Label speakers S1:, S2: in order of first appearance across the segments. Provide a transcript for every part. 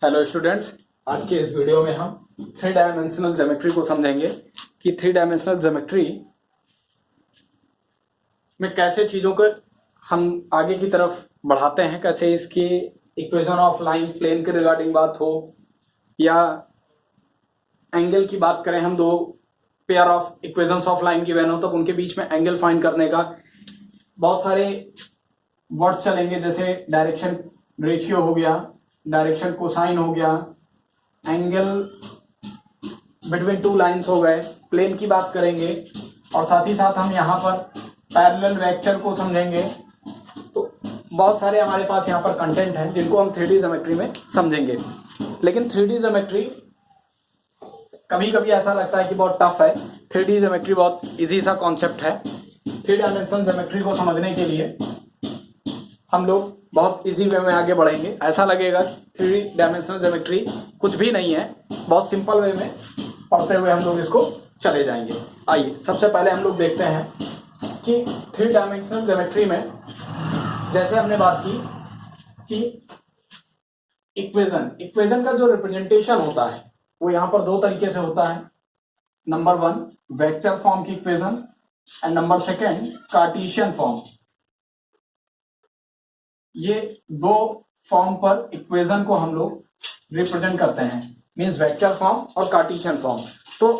S1: Hello students, आज के इस वीडियो में हम थ्री डायमेंशनल ज्योमेट्री को समझेंगे कि थ्री डायमेंशनल ज्योमेट्री में कैसे चीज़ों को हम आगे की तरफ बढ़ाते हैं, कैसे इसकी इक्वेशन ऑफ लाइन प्लेन के रिगार्डिंग बात हो या एंगल की बात करें, हम दो pair of equations of line की वैन हो तब उनके बीच में एंगल फाइंड करने का बहुत सारे वर्ड्स चलेंगे, जैसे डायरेक्शन रेशियो हो गया, डायरेक्शन कोसाइन हो गया, एंगल बिटवीन टू लाइंस हो गए, प्लेन की बात करेंगे और साथ ही साथ हम यहाँ पर पैरेलल वेक्टर को समझेंगे। तो बहुत सारे हमारे पास यहाँ पर कंटेंट हैं जिनको हम 3D ज्योमेट्री में समझेंगे। लेकिन 3D ज्योमेट्री कभी कभी ऐसा लगता है कि बहुत टफ है। 3D ज्योमेट्री बहुत इजी सा कॉन्सेप्ट है। 3 डायमेंशनल ज्योमेट्री को समझने के लिए हम लोग बहुत इजी वे में आगे बढ़ेंगे। ऐसा लगेगा 3 डायमेंशनल ज्योमेट्री कुछ भी नहीं है, बहुत सिंपल वे में पढ़ते हुए हम लोग इसको चले जाएंगे। आइए सबसे पहले हम लोग देखते हैं कि 3 डायमेंशनल ज्योमेट्री में जैसे हमने बात की कि इक्वेशन का जो रिप्रेजेंटेशन होता है वो यहाँ पर दो तरीके से होता है। नंबर 1 वेक्टर फॉर्म की equation and number 2 Cartesian form. ये दो फॉर्म पर इक्वेशन को हम लोग रिप्रेजेंट करते हैं, मींस वेक्टर फॉर्म और कार्टेशियन फॉर्म। तो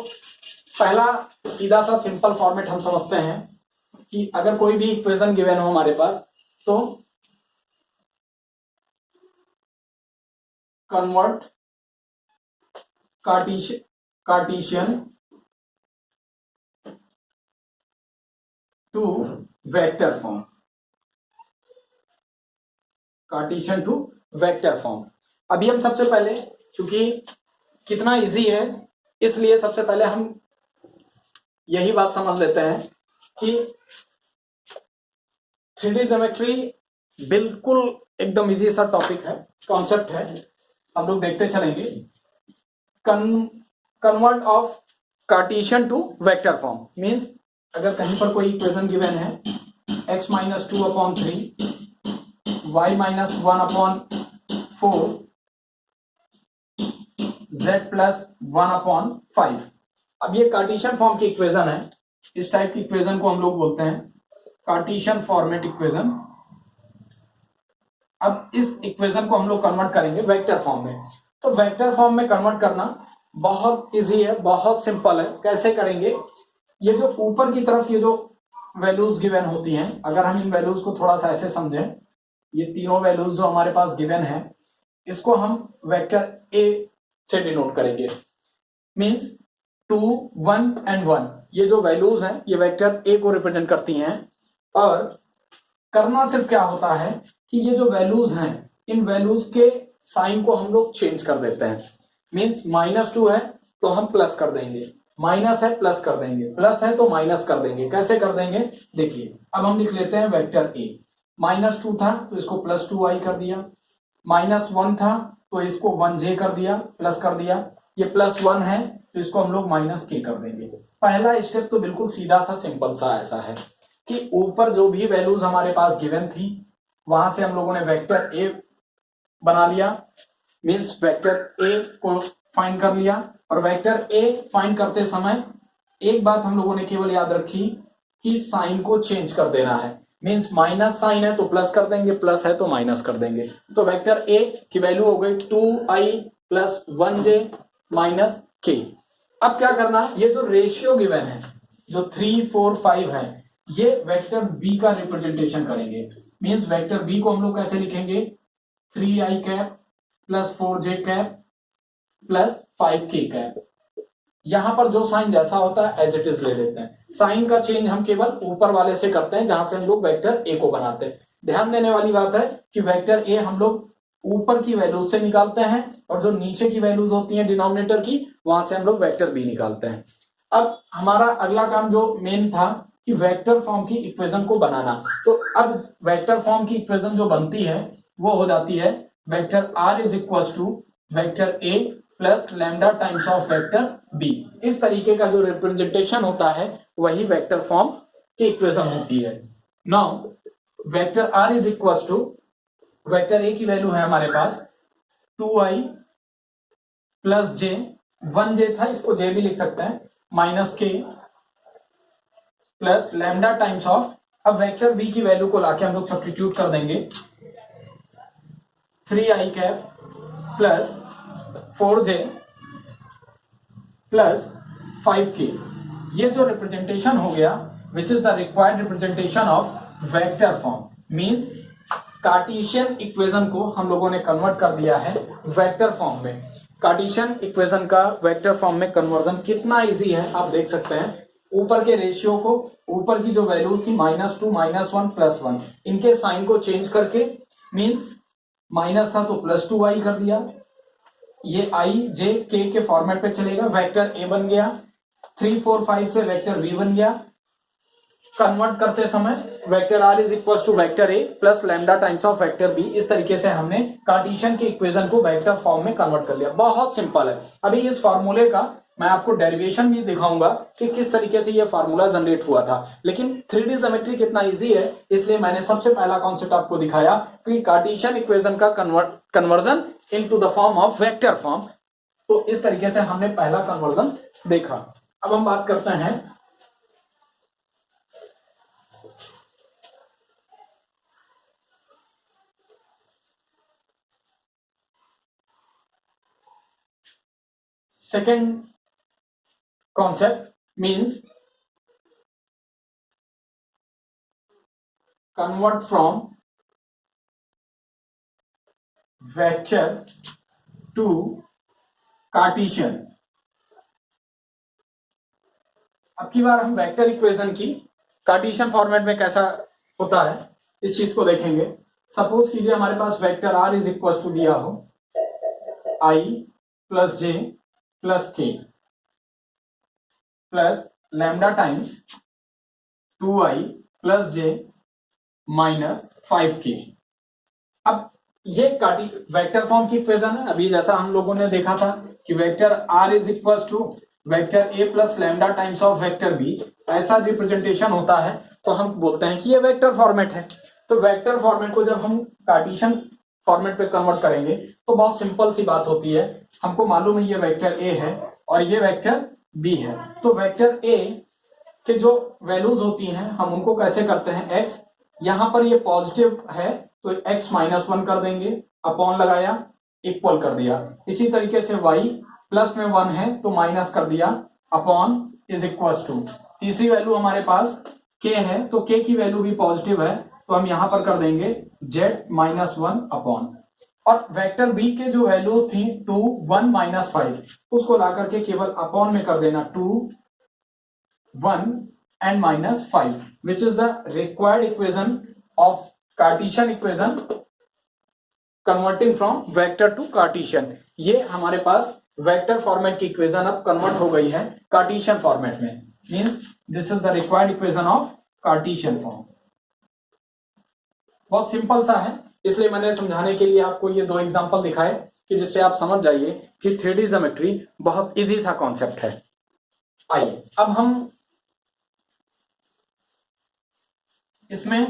S1: पहला सीधा सा सिंपल फॉर्मेट हम समझते हैं कि अगर कोई भी इक्वेशन गिवन हो हमारे पास तो convert Cartesian to vector form, Cartesian to vector form. अभी हम सबसे पहले, चूंकि कितना इजी है इसलिए सबसे पहले हम यही बात समझ लेते हैं कि 3D ज्योमेट्री बिल्कुल एकदम इजी सा टॉपिक है, कॉन्सेप्ट है। हम लोग देखते चलेंगे। Convert of Cartesian to vector form means अगर कहीं पर कोई इक्वेशन गिवन है x-2/3 y-1/4 z+1/5। अब ये कार्टेशियन फॉर्म की इक्वेशन है। इस टाइप की इक्वेशन को हम लोग बोलते हैं कार्टेशियन फॉर्मेट इक्वेशन। अब इस इक्वेशन को हम लोग कन्वर्ट करेंगे वेक्टर फॉर्म में। तो वेक्टर फॉर्म में कन्वर्ट करना बहुत इजी है, बहुत सिंपल है। कैसे करेंगे? ये जो ऊपर की तरफ ये जो वैल्यूज गिवन होती हैं, अगर हम इन वैल्यूज को थोड़ा सा ऐसे समझें, ये तीनों वैल्यूज जो हमारे पास गिवन है इसको हम वेक्टर ए से डिनोट करेंगे। मींस 2, 1 एंड 1 ये जो वैल्यूज हैं ये वेक्टर ए को रिप्रेजेंट करती हैं। और करना सिर्फ क्या होता है कि ये जो वैल्यूज हैं इन वैल्यूज के साइन को हम लोग चेंज कर देते हैं। मींस -2 है तो हम प्लस कर देंगे, माइनस है प्लस कर देंगे, प्लस है तो माइनस कर देंगे। कैसे कर देंगे देखिए। अब हम लिख लेते हैं वेक्टर ए। -2 था तो इसको +2i कर दिया, -1 था तो इसको 1j कर दिया, प्लस कर दिया। ये +1 है तो इसको हम लोग -k कर देंगे। पहला स्टेप तो बिल्कुल सीधा सा सिंपल सा ऐसा है कि ऊपर जो भी वैल्यूज हमारे पास गिवन थी वहां से हम लोगों ने वेक्टर ए बना लिया, मींस वेक्टर ए को फाइंड कर लिया। और वेक्टर ए फाइंड करते समय एक बात हम लोगों ने केवल याद रखी कि साइन को चेंज कर देना है। मींस माइनस साइन है तो प्लस कर देंगे, प्लस है तो माइनस कर देंगे। तो वेक्टर ए की वैल्यू हो गई 2i + 1j - k। अब क्या करना, ये जो रेशियो गिवन है जो 3, 4, 5 है ये वेक्टर बी का रिप्रेजेंटेशन करेंगे। मींस वेक्टर बी को हम लोग कैसे लिखेंगे, 3i cap + 4j cap + 5k cap. यहां पर जो साइन जैसा होता है एज इट इज ले लेते हैं। साइन का चेंज हम केवल ऊपर वाले से करते हैं जहां से हम लोग वेक्टर ए को बनाते हैं। ध्यान देने वाली बात है कि वेक्टर ए हम लोग ऊपर की वैल्यूज से निकालते हैं और जो नीचे की वैल्यूज होती हैं डिनोमिनेटर की वहां से हम लोग वेक्टर बी निकालते हैं। अब हमारा अगला काम जो मेन था कि वेक्टर फॉर्म की इक्वेशन को बनाना। तो अब वेक्टर फॉर्म की इक्वेशन जो बनती है वो हो जाती है vector r = vector a + lambda times of vector b। इस तरीके का जो रिप्रेजेंटेशन होता है वही वेक्टर फॉर्म की इक्वेशन होती है। Now vector r = vector a की वैल्यू है हमारे पास 2i प्लस जे, 1j था, इसको जे भी लिख सकते हैं, माइनस के प्लस लैम्डा टाइम्स ऑफ, अब वेक्टर बी की वैल्यू को लाके हम लोग सब्स्टिट्यूट कर देंगे, 3i cap plus 4j plus 5k। ये जो रिप्रेजेंटेशन हो गया विच is the required representation of vector form, means Cartesian equation को हम लोगों ने कन्वर्ट कर दिया है वेक्टर फॉर्म में। कार्टेशियन इक्वेशन का वेक्टर फॉर्म में कन्वर्जन कितना इजी है आप देख सकते हैं। ऊपर के रेशियो को, ऊपर की जो वैल्यूज थी -2 -1 +1, इनके साइन को चेंज करके, मींस माइनस था तो +2i कर दिया, ये i j k के फॉर्मेट पे चलेगा, वेक्टर a बन गया, 3 4 5 से वेक्टर b बन गया। कन्वर्ट करते समय vector r is equal to vector a plus lambda times of vector b, इस तरीके से हमने कार्टेशियन के इक्वेशन को वेक्टर फॉर्म में कन्वर्ट कर लिया। बहुत सिंपल है। अभी इस फॉर्मूले का मैं आपको डेरिवेशन भी दिखाऊंगा कि किस तरीके से ये फार्मूला जनरेट हुआ था, लेकिन 3D ज्योमेट्री कितना इजी है, इसलिए मैंने सबसे पहला कॉन्सेप्ट आपको दिखाया कि कार्टेशियन इक्वेशन का conversion into the form of vector form. तो इस तरीके से हमने पहला कन्वर्जन देखा। अब हम बात करते हैं second concept, means convert from vector to Cartesian. अब की बार हम वेक्टर इक्वेशन की कार्टेशियन फॉर्मेट में कैसा होता है इस चीज को देखेंगे। सपोज कीजिए हमारे पास vector r is equal to दिया हो i plus j plus k plus lambda times 2i plus j minus 5k। अब ये वेक्टर फॉर्म की इक्वेशन है। अभी जैसा हम लोगों ने देखा था कि vector r is equal to vector a plus lambda times of vector b, ऐसा रिप्रेजेंटेशन होता है तो हम बोलते हैं कि ये वेक्टर फॉर्मेट है। तो वेक्टर फॉर्मेट को जब हम कार्टेशियन फॉर्मेट पे कन्वर्ट करेंगे तो बहुत सिंपल सी बात होती है। हमको मालूम है ये वेक्टर a है और ये वेक्टर b है, तो वेक्टर a के जो वैल्यूज होती हैं हम उनको कैसे करते हैं, x, यहां पर ये पॉजिटिव है तो x -1 कर देंगे, अपॉन लगाया, इक्वल कर दिया। इसी तरीके से y प्लस में 1 है तो माइनस कर दिया, अपॉन इज इक्वल टू। तीसरी वैल्यू हमारे पास k है तो k की वैल्यू भी पॉजिटिव है तो हम यहां पर कर देंगे z -1 अपॉन, और वेक्टर b के जो वैल्यूज थी 2 1 -5 उसको ला करके केवल अपॉन में कर देना 2 1 and -5, which is the required equation of Cartesian equation converting from vector to Cartesian। ये हमारे पास वेक्टर फॉर्मेट की इक्वेशन अब कन्वर्ट हो गई है कार्टेशियन फॉर्मेट में, means this is the required equation of Cartesian form. बहुत सिंपल सा है, इसलिए मैंने समझाने के लिए आपको ये दो एग्जांपल दिखाए कि जिससे आप समझ जाइए कि 3D ज्योमेट्री बहुत इजी सा कॉन्सेप्ट है। आइए अब हम इसमें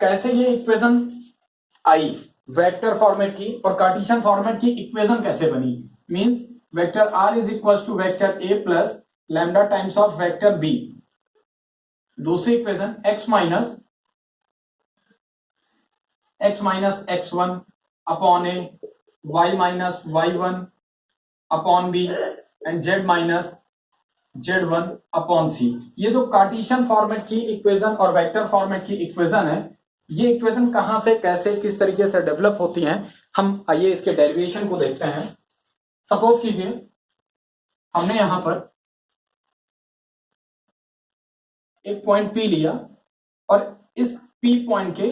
S1: कैसे ये इक्वेशन आई वेक्टर फॉर्मेट की और कार्टेशियन फॉर्मेट की इक्वेशन कैसे बनी, means vector r is equal to vector a plus lambda times of vector b। दूसरी equation x minus x1 upon a, y minus y1 upon b and z minus z1 upon c। ये जो Cartesian format की equation और vector format की equation है, ये equation कहां से कैसे किस तरीके से डेवलप होती हैं, हम आइए इसके डेरिवेशन को देखते हैं। सपोज कीजिए हमने यहां पर एक पॉइंट P लिया और इस P पॉइंट के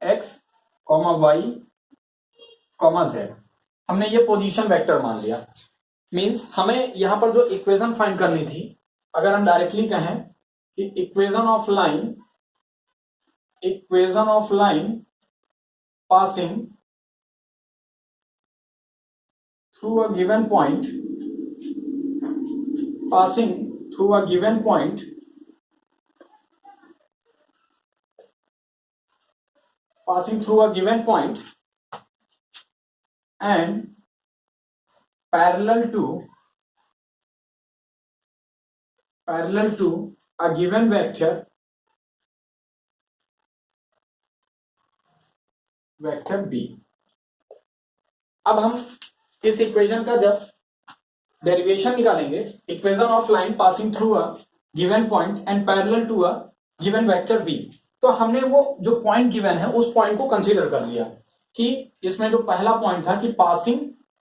S1: x, y, z हमने ये पोजीशन वेक्टर मान लिया। मींस हमें यहां पर जो इक्वेशन फाइंड करनी थी, अगर हम डायरेक्टली कहें कि equation of line passing through a given point and parallel to a given vector b। अब हम इस इक्वेशन का जब डेरिवेशन निकालेंगे, equation of line passing through a given point and parallel to a given vector B, तो हमने वो जो पॉइंट गिवन है उस पॉइंट को कंसीडर कर लिया कि इसमें जो पहला पॉइंट था कि passing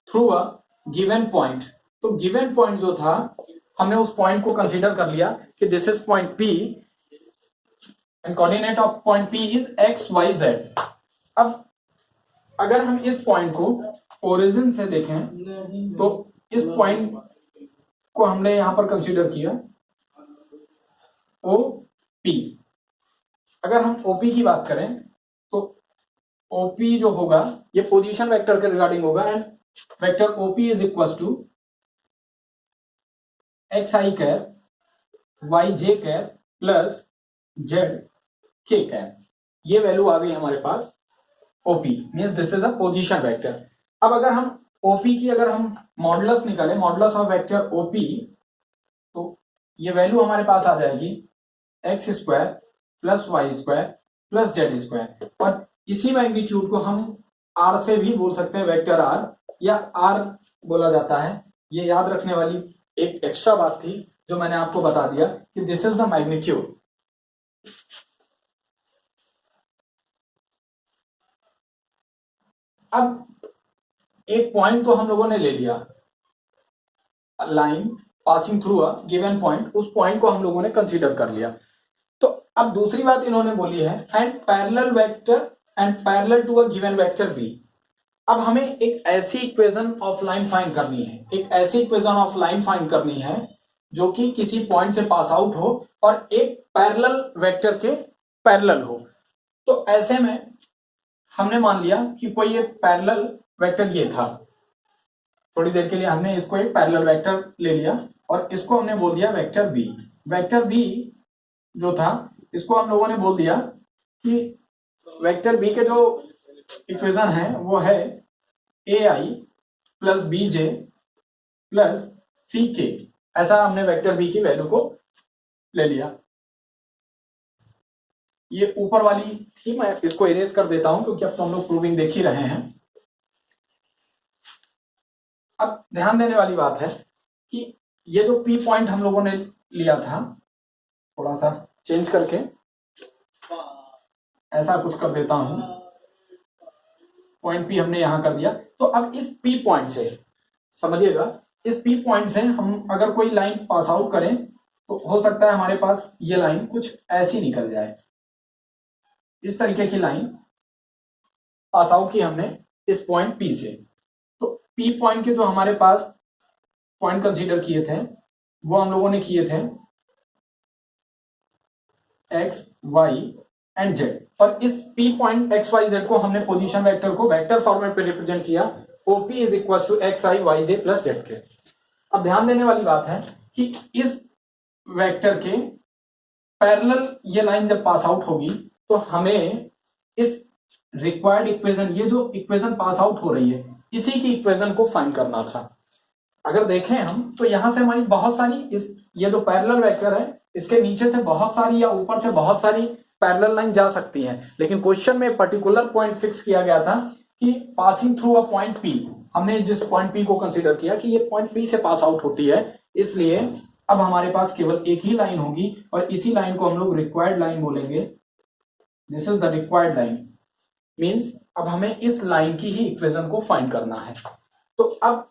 S1: through a given point, तो गिवन पॉइंट जो था हमने उस पॉइंट को कंसीडर कर लिया कि this is point P and coordinate of point P is X Y Z. अब अगर हम इस पॉइंट को ओरिजिन से देखें तो इस पॉइंट को हमने यहां पर कंसीडर किया ओ पी। अगर हम ओपी की बात करें तो ओपी जो होगा ये पोजीशन वेक्टर के रिगार्डिंग होगा and vector OP is equal to X I cap Y J cap plus Z के कैप। ये वैल्यू आ गई हमारे पास OP, means this is a position vector. अब अगर हम ओपी की अगर हम मॉडुलस निकालें, मॉडुलस ऑफ वेक्टर ओपी, तो ये वैल्यू हमारे पास आ जाएगी X square plus Y square plus Z square. और इसी मैग्नीट्यूड को हम आर से भी बोल सकते हैं, वेक्टर आर या आर बोला जाता है। ये याद रखने वाली एक एक्स्ट्रा बात थी जो मैंने आपको बता दिया कि दिस इज द मैग्नीट्यूड। अब एक पॉइंट तो हम लोगों ने ले लिया, line passing through a given point, उस पॉइंट को हम लोगों ने कंसीडर कर लिया। तो अब दूसरी बात इन्होंने बोली है and parallel vector and parallel to a given vector B. अब हमें एक ऐसी इक्वेशन ऑफ लाइन फाइंड करनी है, एक ऐसी इक्वेशन ऑफ लाइन फाइंड करनी है जो कि किसी पॉइंट से पास आउट हो और एक पैरेलल वेक्टर के पैरेलल हो। तो ऐसे में हमने मान लिया कि कोई एक पैरेलल वेक्टर ये था, थोड़ी देर के लिए हमने इसको एक पैरेलल वेक्टर ले लिया और इसको हमने बोल दिया वेक्टर बी। वेक्टर बी जो था इसको हम लोगों ने बोल दिया कि वेक्टर बी के जो इक्वेशन है वो है ए आई प्लस बी जे प्लस सी के। ऐसा हमने वेक्टर बी की वैल्यू को ले लिया। ये ऊपर वाली थी, मैं इसको इरेज कर देता हूं क्योंकि अब तो हम लोग प्रूविंग देख ही रहे हैं। अब ध्यान देने वाली बात है कि ये जो पी पॉइंट हम लोगों ने लिया था, थोड़ा सा चेंज करके ऐसा कुछ कर देता हूं, पॉइंट पी हमने यहां कर दिया। तो अब इस पी पॉइंट से समझिएगा, इस पी पॉइंट से हम अगर कोई लाइन पास आउट करें तो हो सकता है हमारे पास ये लाइन कुछ ऐसी निकल जाए। इस तरीके की लाइन पास आउट की हमने इस पॉइंट पी से। तो पी पॉइंट के जो हमारे पास पॉइंट कंसीडर किए थे वो हम लोगों ने किए थे एक्स वाई एंड जेड, और इस P point X Y Z को हमने पोजीशन वेक्टर को वेक्टर फॉर्मेट पे रिप्रेजेंट किया OP is equal to X I Y J plus Z K. अब ध्यान देने वाली बात है कि इस वेक्टर के पैरेलल ये लाइन जब पास आउट होगी तो हमें इस रिक्वायर्ड इक्वेशन, ये जो इक्वेशन पास आउट हो रही है इसी की इक्वेशन को फाइंड करना था। अगर देखें हम तो यहां से हमारी बहुत सारी ये जो पैरेलल वेक्टर है इसके नीचे से बहुत सारी या ऊपर से बहुत सारी पैरेलल लाइन जा सकती हैं, लेकिन क्वेश्चन में पर्टिकुलर पॉइंट फिक्स किया गया था कि passing through a point P. हमने जिस पॉइंट पी को कंसीडर किया कि ये पॉइंट पी से पास आउट होती है, इसलिए अब हमारे पास केवल एक ही लाइन होगी और इसी लाइन को हम लोग रिक्वायर्ड लाइन बोलेंगे। This is the required line, means अब हमें इस लाइन की ही इक्वेशन को फाइंड करना है। तो अब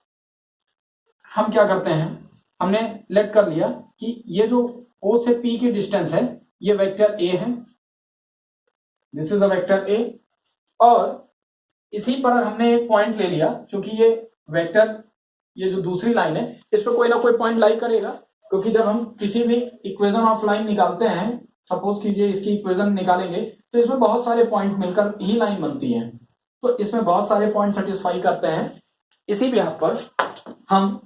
S1: हम क्या करते हैं, हमने लेट कर लिया कि ये जो O से P की डिस्टेंस है ये वेक्टर A है, this is a vector A, और इसी पर हमने एक पॉइंट ले लिया क्योंकि ये वेक्टर, ये जो दूसरी लाइन है इस पर कोई ना कोई पॉइंट लाई करेगा, क्योंकि जब हम किसी भी इक्वेशन ऑफ लाइन निकालते हैं, सपोज कीजिए इसकी इक्वेशन निकालेंगे तो इसमें बहुत सारे पॉइंट मिलकर ही लाइन बनती है, तो इसमें बहुत सारे पॉइंट सेटिस्फाई करते हैं। इसी बिहाफ पर हम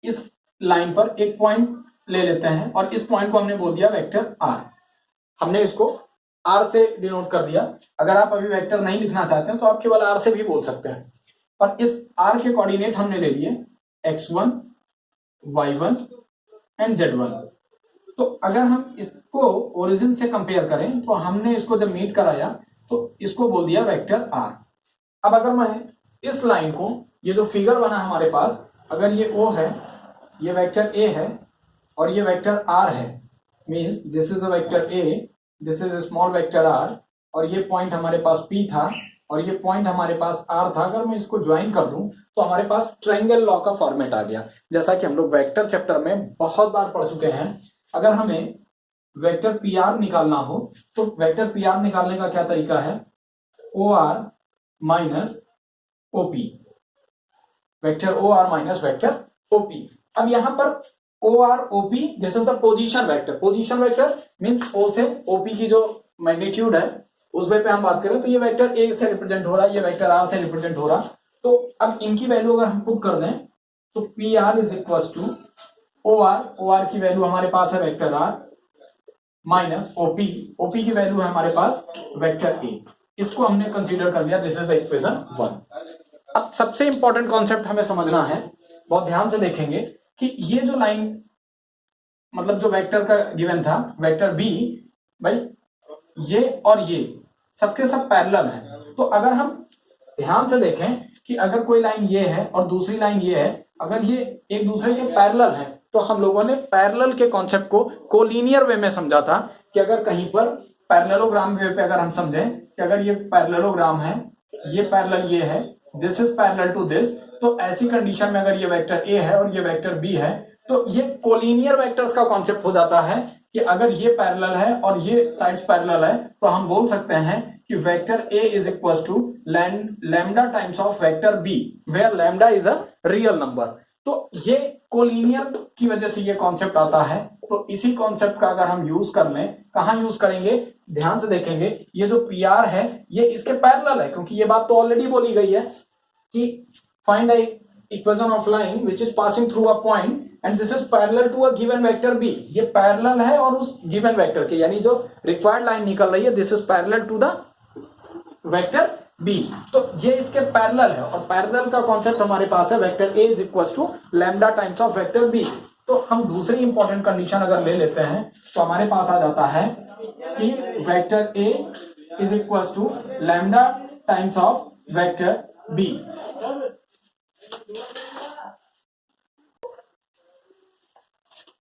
S1: इस लाइन पर एक पॉइंट ले लेते हैं और इस पॉइंट को हमने बोल दिया वेक्टर आर। हमने इसको आर से डिनोट कर दिया। अगर आप अभी वेक्टर नहीं लिखना चाहते हैं तो आप केवल आर से भी बोल सकते हैं। और इस आर के कोऑर्डिनेट हमने ले लिए x1 y1 एंड z1। तो अगर हम इसको ओरिजिन से कंपेयर करें तो हमने इसको जब मीट कराया तो इसको बोल दिया वेक्टर आर। अब अगर मैं इस लाइन को, ये जो फिगर बना हमारे पास, अगर ये O है, ये वेक्टर A है और ये वेक्टर R है, means this is a vector A, this is small vector R, और ये पॉइंट हमारे पास P था और ये पॉइंट हमारे पास R था। अगर मैं इसको ज्वाइन कर दूं तो हमारे पास ट्रायंगल लॉ का फॉर्मेट आ गया, जैसा कि हम लोग वेक्टर चैप्टर में बहुत बार पढ़ चुके हैं। अगर हमें वेक्टर पी आर निकालना हो तो वेक्टर पी आर निकालने का क्या तरीका है, O R minus OP, vector O R minus vector OP. अब यहां पर O R OP, this is the position vector. Position vector means O से ओपी की जो मैग्नीट्यूड है उस वे पे हम बात करें तो ये वेक्टर ए से रिप्रेजेंट हो रहा है, ये वेक्टर आर से रिप्रेजेंट हो रहा। तो अब इनकी वैल्यू अगर हम पुट कर दें तो P R is equal to O R की वैल्यू हमारे पास है vector R minus OP, OP की वैल्यू है हमारे पास वेक्टर ए। इसको हमने कंसीडर कर लिया, दिस इज इक्वेशन 1। अब सबसे इंपॉर्टेंट कॉन्सेप्ट हमें समझना है, बहुत ध्यान से देखेंगे कि ये जो लाइन, मतलब जो वेक्टर का गिवन था वेक्टर बी, भाई ये और ये सबके सब पैरेलल हैं। तो अगर हम ध्यान से देखें कि अगर कोई लाइन ये है और दूसरी लाइन ये है, अगर ये एक दूसरे के पैरेलल है तो हम लोगों ने पैरेलल के कॉन्सेप्ट को कोलिनियर वे में समझा था कि अगर कहीं पर पैरेललोग्राम वे पे अगर हम समझें कि अगर ये पैरेललोग्राम है, ये पैरेलल ये है, this is parallel to this, तो ऐसी कंडीशन में अगर ये वेक्टर ए है और ये वेक्टर बी है तो ये कोलिनियर वेक्टर्स का कॉन्सेप्ट हो जाता है कि अगर ये पैरेलल है और ये साइड्स पैरेलल है तो हम बोल सकते हैं कि vector A is equal to lambda times of vector B, where lambda is a real number. तो ये कोलिनियर की वजह से ये कॉन्सेप्ट आता है। तो इसी कॉन्सेप्ट का अगर हम यूज कर लें, कहां यूज करेंगे, ध्यान से देखेंगे, ये जो पी आर है ये इसके पैरेलल है, क्योंकि ये बात तो ऑलरेडी बोली गई है कि find a equation of line which is passing through a point and this is parallel to a given vector b। ये पैरेलल है और उस गिवन वेक्टर के, यानी जो रिक्वायर्ड लाइन निकल रही है, this is parallel to the vector B. तो ये इसके पैरेलल है और पैरेलल का कॉन्सेप्ट हमारे पास है vector A is equal to lambda times of vector B. तो हम दूसरी इंपॉर्टेंट कंडीशन अगर ले लेते हैं तो हमारे पास आ जाता है कि vector A is equal to lambda times of vector B.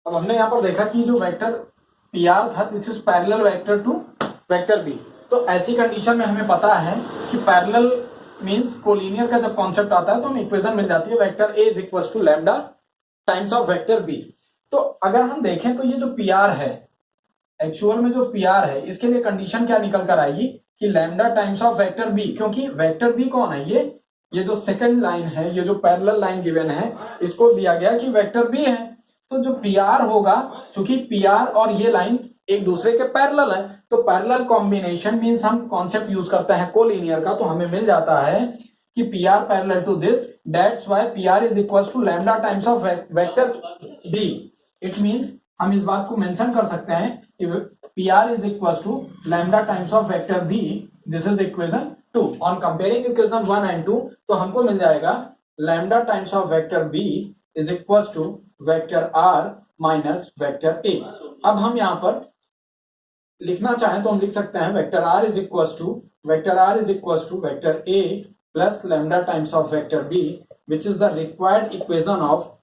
S1: अब हमने यहां पर देखा कि जो वेक्टर पी आर था this is parallel vector to vector B. तो ऐसी कंडीशन में हमें पता है कि पैरेलल मींस कोलिनियर का जब कॉन्सेप्ट आता है तो हमें इक्वेशन मिल जाती है vector A is equal to lambda times of vector B. तो अगर हम देखें तो ये जो पी आर है, एक्चुअल में जो पी आर है, इसके लिए कंडीशन क्या निकल कर आएगी कि lambda times of vector B, क्योंकि वेक्टर बी कौन है, ये जो सेकंड लाइन है, ये जो पैरेलल लाइन गिवन है, इसको दिया गया कि वेक्टर बी है। तो जो पी आर होगा, चूंकि पी आर और ये लाइन एक दूसरे के पैरेलल है, तो पैरेलल कॉम्बिनेशन मींस हम कॉन्सेप्ट यूज करते हैं कोलिनियर का, तो हमें मिल जाता है कि P R parallel to this, that's why P R is equal to lambda times of vector B. It means हम इस बात को मेंशन कर सकते हैं कि P R is equal to lambda times of vector B, this is equation 2। On comparing equation 1 and 2 तो हमको मिल जाएगा lambda times of vector B is equal to vector R minus vector A. अब हम यहां पर लिखना चाहें तो हम लिख सकते हैं vector R is equal to vector A plus lambda times of vector B, which is the required equation of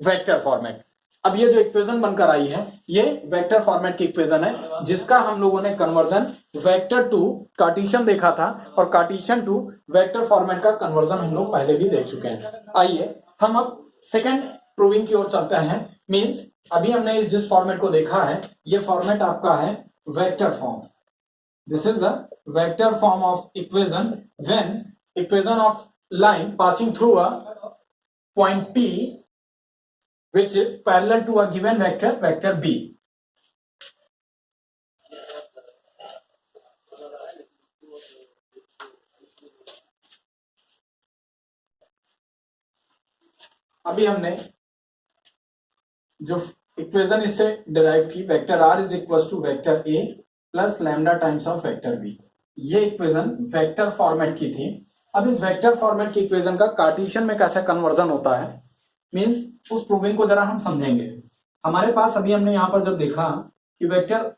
S1: vector format. अब ये जो इक्वेशन बनकर आई है ये वेक्टर फॉर्मेट की इक्वेशन है, जिसका हम लोगों ने कन्वर्जन वेक्टर टू कार्टेशियन देखा था और कार्टेशियन टू वेक्टर फॉर्मेट का कन्वर्जन हम लोग पहले भी देख चुके हैं। आइए हम अब सेकंड प्रूविंग की ओर चलते हैं। मींस अभी हमने इस जिस फॉर्मेट को देखा है ये फॉर्मेट आपका है vector form. This is the vector form of equation when equation of line passing through a point P which is parallel to a given vector, vector B। अभी हमने जो इक्वेशन इससे डिराइव की vector r is equal to vector a plus lambda times of vector B. ये equation vector format की थी। अब इस वेक्टर फॉर्मेट की इक्वेशन का कार्टेशियन में कैसे कन्वर्जन होता है, मींस उस प्रूविंग को जरा हम समझेंगे। हमारे पास अभी हमने यहां पर जब देखा कि वेक्टर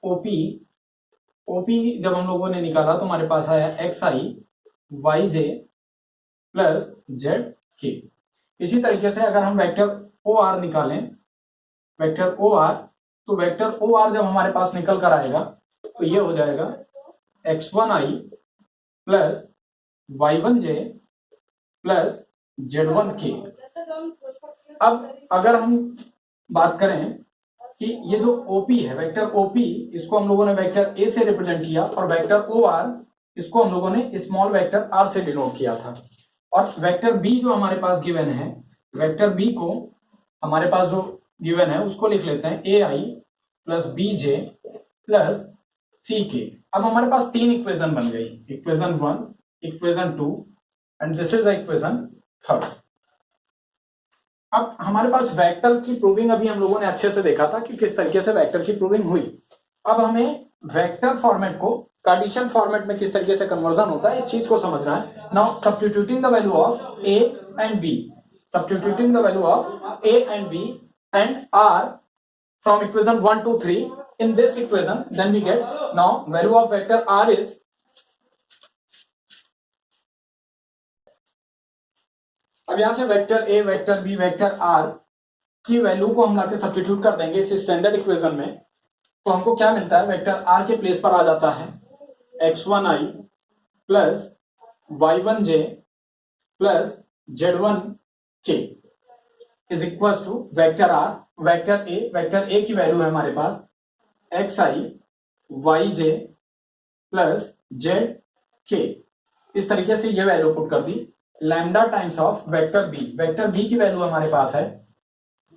S1: ओपी जब हम लोगों ने निकाला तो हमारे पास आया x I Y J plus Z के। इसी तरीके से अगर हम वेक्टर ओ आर निकालें, वेक्टर ओ आर, तो वेक्टर ओ आर जब हमारे पास निकल कर आएगा तो ये हो जाएगा x1i plus y1j plus z1k। अब अगर हम बात करें कि ये जो OP है, वेक्टर OP, इसको हम लोगों ने वेक्टर A से रिप्रेजेंट किया और वेक्टर OR इसको हम लोगों ने स्मॉल वेक्टर r से डिनोट किया था। और वेक्टर B जो हमारे पास गिवन है, वेक्टर B को हमारे पास जो गिवन है उसको लिख लेते हैं AI plus BJ plus CK। अब हमारे पास तीन इक्वेशन बन गई, equation 1, equation 2 and this is equation 3। अब हमारे पास वेक्टर की प्रूविंग अभी हम लोगों ने अच्छे से देखा था कि किस तरीके से वेक्टर की प्रूविंग हुई। अब हमें वेक्टर फॉर्मेट को कार्टेशियन फॉर्मेट में किस तरीके से कन्वर्जन होता है इस चीज को समझना है। Now substituting the value of A and B, substituting the value of A and B and R from equation 1 to 3 in this equation, then we get now value of vector R is अब यहां से vector A, vector B, vector R की value को हम लाके substitute कर देंगे इस स्टैंडर्ड इक्वेशन में, तो हमको क्या मिलता है, वेक्टर R के प्लेस पर आ जाता है x1i plus y1j plus z1k is equal to vector R, vector A की वैल्यू है हमारे पास xi yj प्लस zk। इस तरीके से ये वैल्यू पुट कर दी। Lambda times of vector B, vector B की वैल्यू हमारे पास है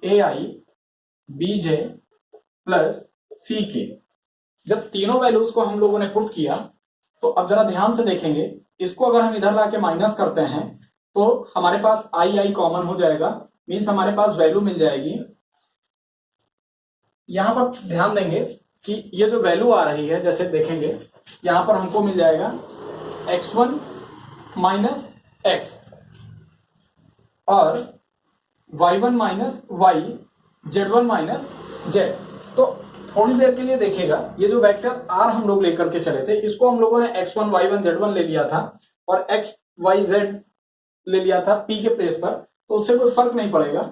S1: ai bj प्लस ck। जब तीनों वैल्यूज को हम लोगों ने पुट किया तो अब जरा ध्यान से देखेंगे, इसको अगर हम इधर लाके माइनस करते हैं तो हमारे पास आई कॉमन हो जाएगा, मीन्स हमारे पास वैल्यू मिल जाएगी। यहां पर ध्यान देंगे कि ये जो वैल्यू आ रही है, जैसे देखेंगे यहां पर हमको मिल जाएगा x1 माइनस एक्स और y1 minus Y, z1 minus Z. तो थोड़ी देर के लिए देखिएगा, ये जो वेक्टर R हम लोग लेकर के चले थे इसको हम लोगों ने x1 y1 z1 ले लिया था और x y z ले लिया था P के प्लेस पर, तो उससे कोई फर्क नहीं पड़ेगा।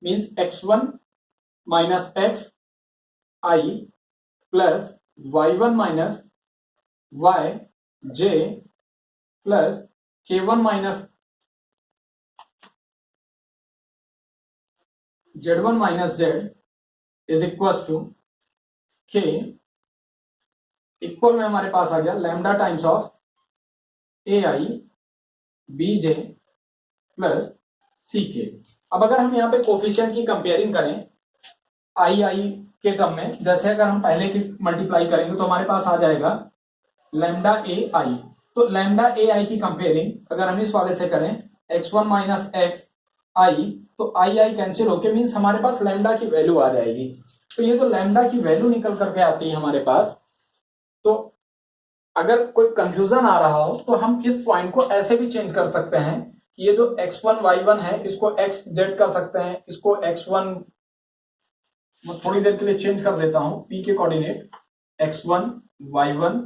S1: Means x1 minus X I plus y1 minus Y J plus k1 minus z1 minus Z is equal to k equal में हमारे पास आ गया lambda times of ai bj plus ck। अब अगर हम यहाँ पे कोफिशिएंट की कंपेयरिंग करें आई के टर्म में, जैसे अगर हम पहले की मल्टीप्लाई करेंगे तो हमारे पास आ जाएगा लैम्डा ए आई। तो लैम्डा ए आई की कंपेयरिंग अगर हम इस वाले से करें x1 माइनस एक्स आई, तो आई कैंसिल होके मीन्स हमारे पास लैम्डा की वैल्यू आ जाएगी। तो ये जो लैम्डा की वैल्यू निकल करके आती है हमारे पास, तो अगर कोई कंफ्यूजन आ रहा हो तो हम इस पॉइंट को ऐसे भी चेंज कर सकते हैं कि ये जो x1 y1 है इसको xz कर सकते हैं, इसको x1 मैं थोड़ी देर के लिए चेंज कर देता हूं, p के coordinate x1 y1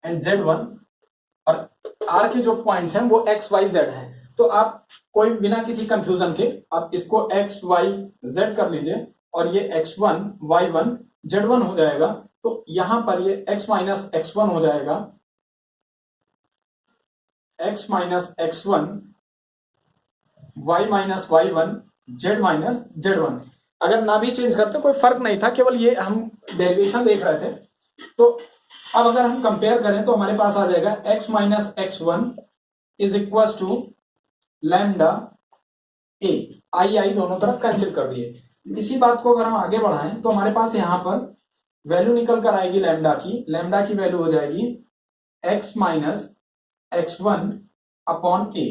S1: and z1 और r के जो पॉइंट्स हैं वो x y z हैं। तो आप कोई बिना किसी कंफ्यूजन के आप इसको x y z कर लीजिए और ये x1 y1 z1 हो जाएगा। तो यहां पर ये x माइनस x1 हो जाएगा x minus x1 y minus y1 z minus z1। अगर ना भी चेंज करते कोई फर्क नहीं था, केवल ये हम डेरिवेशन देख रहे थे। तो अब अगर हम कंपेयर करें तो हमारे पास आ जाएगा x minus x1 is equal to lambda A, आई दोनों तरफ कैंसिल कर दिए। इसी बात को अगर हम आगे बढ़ाएं तो हमारे पास यहाँ पर वैल्यू निकल कर आएगी लैम्डा की वैल्यू हो जाएगी x माइनस x1 अपॉन ए।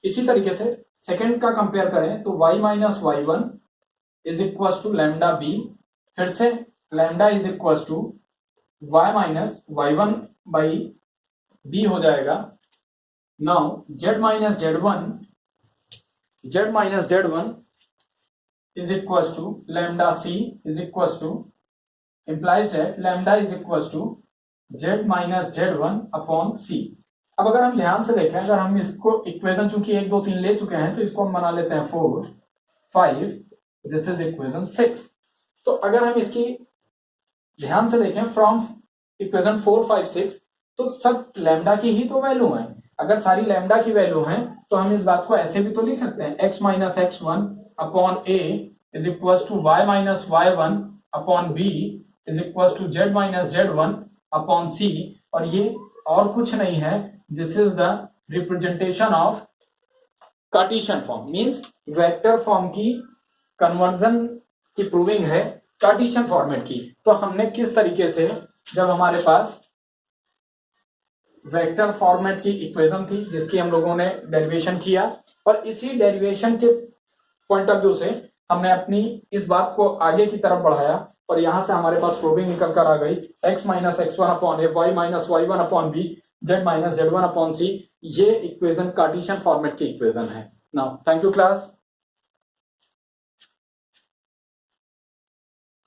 S1: इसी तरीके से सेकंड का कंपेयर करें तो y minus y1 is equal to lambda B, फिर से lambda is equal to y minus y1 by B हो जाएगा। Now z minus z1 is equals to lambda c is equals to implies that lambda is equals to z minus z1 upon c। अब अगर हम ध्यान से देखें, अगर हम इसको इक्वेशन चूंकि 1 2 3 ले चुके हैं तो इसको हम बना लेते हैं 4 5, दिस इज इक्वेशन 6। तो अगर हम इसकी ध्यान से देखें फ्रॉम इक्वेशन 4 5 6 तो सब लैम्डा की ही तो वैल्यू है। अगर सारी लैम्डा की वैल्यू है तो हम इस बात को ऐसे भी तो लिख सकते हैं x minus x1 upon a is equal to y minus y1 upon b is equal to z minus z1 upon c। और ये और कुछ नहीं है, this is the representation of Cartesian form, means vector form की conversion की proving है Cartesian format की। तो हमने किस तरीके से, जब हमारे पास वेक्टर फॉर्मेट की इक्वेशन थी जिसकी हम लोगों ने डेरिवेशन किया, और इसी डेरिवेशन के पॉइंट ऑफ व्यू से हमने अपनी इस बात को आगे की तरफ बढ़ाया और यहां से हमारे पास प्रूविंग निकल कर आ गई x minus x1 upon A, y minus y1 upon B, z minus z1 upon C. ये इक्वेशन कार्टेशियन फॉर्मेट की इक्वेशन है। Now thank you class.